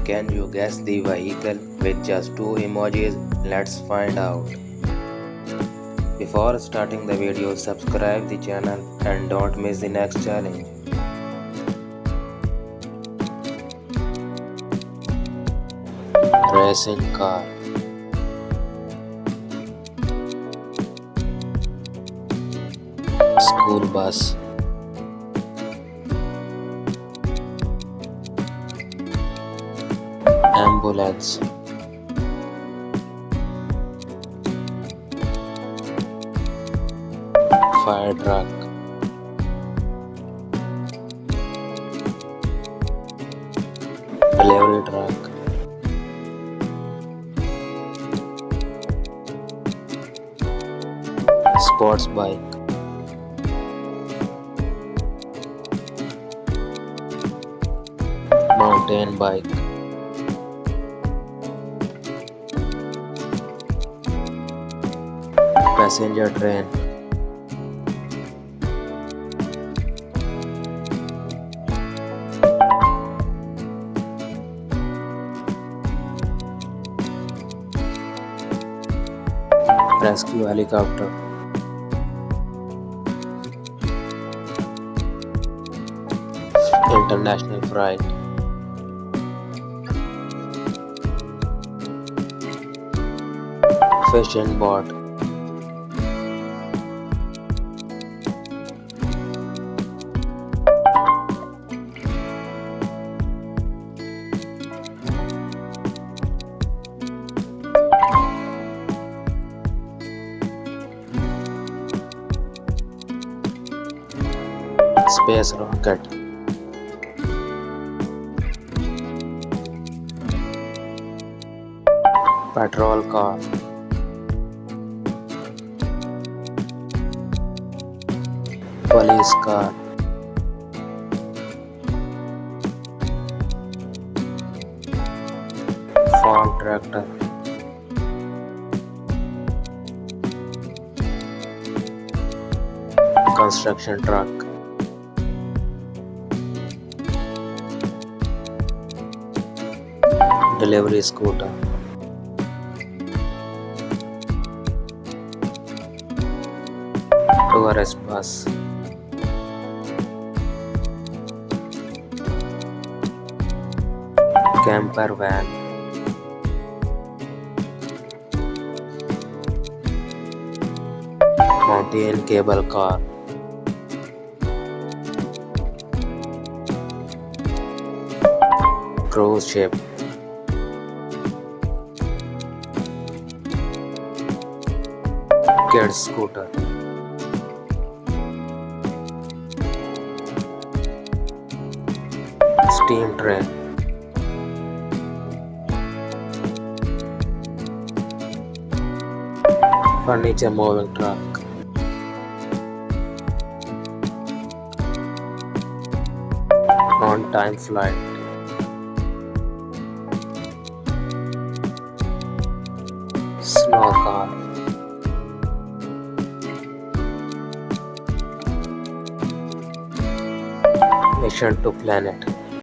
Can you guess the vehicle with just two emojis? Let's find out. Before starting the video, subscribe the channel and don't miss the next challenge. Racing car, school bus, ambulance, fire truck, delivery truck, sports bike, mountain bike, passenger train, rescue helicopter, international flight, fishing boat, space rocket, petrol car, police car, farm tractor, construction truck, delivery scooter, tourist bus, camper van, mountain cable car, cruise ship, kids scooter, steam train, furniture moving truck, on-time flight, snow car, mission to planet.